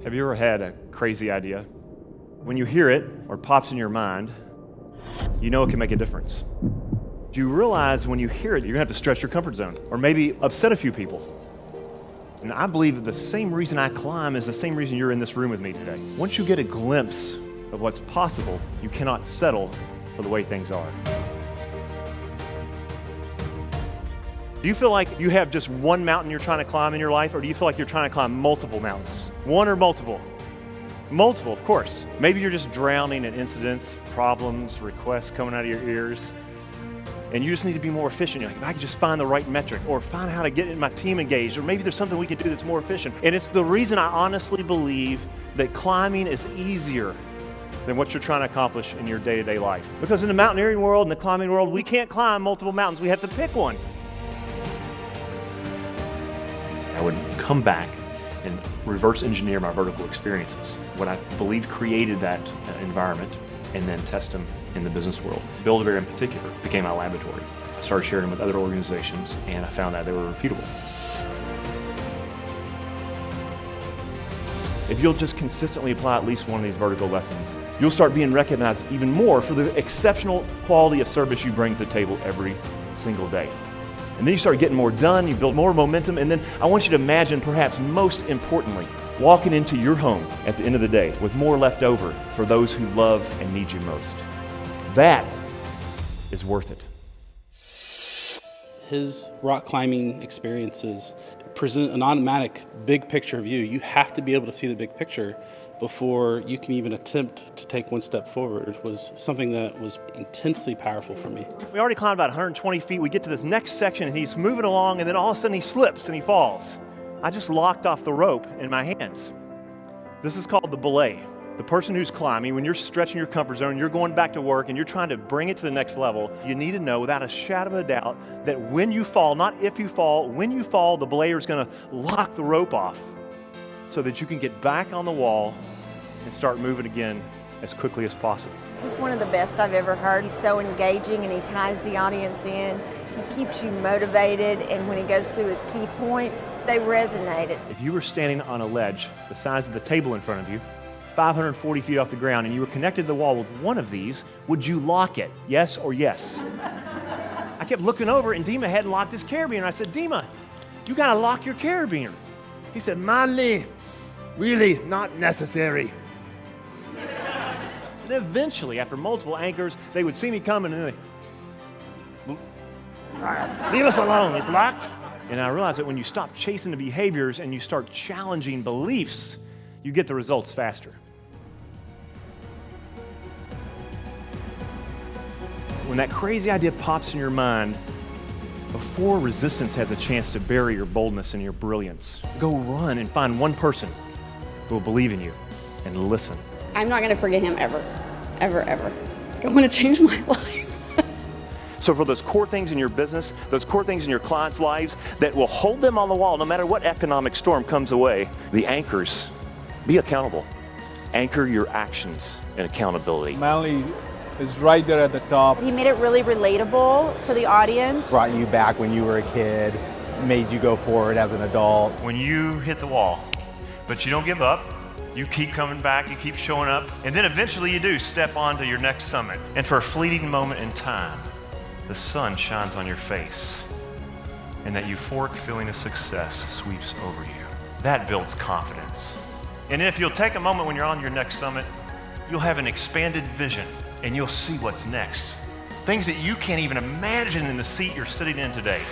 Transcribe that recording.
Have you ever had a crazy idea? When you hear it or pops in your mind, you know it can make a difference. Do you realize when you hear it, you're gonna have to stretch your comfort zone or maybe upset a few people? And I believe that the same reason I climb is the same reason you're in this room with me today. Once you get a glimpse of what's possible, you cannot settle for the way things are. Do you feel like you have just one mountain you're trying to climb in your life, or do you feel like you're trying to climb multiple mountains? One or multiple? Multiple, of course. Maybe you're just drowning in incidents, problems, requests coming out of your ears, and you just need to be more efficient. You're like, if I could just find the right metric, or find how to get my team engaged, or maybe there's something we can do that's more efficient. And it's the reason I honestly believe that climbing is easier than what you're trying to accomplish in your day-to-day life. Because in the mountaineering world and the climbing world, we can't climb multiple mountains. We have to pick one. I would come back and reverse engineer my vertical experiences, what I believed created that environment, and then test them in the business world. Build-A-Bear in particular became my laboratory. I started sharing them with other organizations, and I found out they were repeatable. If you'll just consistently apply at least one of these vertical lessons, you'll start being recognized even more for the exceptional quality of service you bring to the table every single day. And then you start getting more done, you build more momentum, and then I want you to imagine, perhaps most importantly, walking into your home at the end of the day with more left over for those who love and need you most. That is worth it. His rock climbing experiences present an automatic big picture view. You have to be able to see the big picture before you can even attempt to take one step forward. It was something that was intensely powerful for me. We already climbed about 120 feet. We get to this next section and he's moving along, and then all of a sudden he slips and he falls. I just locked off the rope in my hands. This is called the Belay. The person who's climbing, when you're stretching your comfort zone, you're going back to work and you're trying to bring it to the next level, you need to know without a shadow of a doubt that when you fall, not if you fall, when you fall, the belayer is gonna lock the rope off so that you can get back on the wall and start moving again as quickly as possible. He's one of the best I've ever heard. He's so engaging and he ties the audience in. He keeps you motivated, and when he goes through his key points, they resonated. If you were standing on a ledge the size of the table in front of you, 540 feet off the ground, and you were connected to the wall with one of these, would you lock it? Yes or yes? I kept looking over and Dima hadn't locked his carabiner. I said, Dima, you gotta lock your carabiner. He said, Manley, really not necessary. And eventually, after multiple anchors, they would see me coming and they, leave us alone, it's locked. And I realized that when you stop chasing the behaviors and you start challenging beliefs, you get the results faster. When that crazy idea pops in your mind, before resistance has a chance to bury your boldness and your brilliance, go run and find one person who will believe in you and listen. I'm not going to forget him ever, ever, ever. I want to change my life. So for those core things in your business, those core things in your clients' lives that will hold them on the wall no matter what economic storm comes away, the anchors, be accountable. Anchor your actions in accountability. Manley is right there at the top. He made it really relatable to the audience. Brought you back when you were a kid, made you go forward as an adult. When you hit the wall, but you don't give up, you keep coming back, you keep showing up, and then eventually you do step onto your next summit. And for a fleeting moment in time, the sun shines on your face, and that euphoric feeling of success sweeps over you. That builds confidence. And if you'll take a moment when you're on your next summit, you'll have an expanded vision, and you'll see what's next. Things that you can't even imagine in the seat you're sitting in today.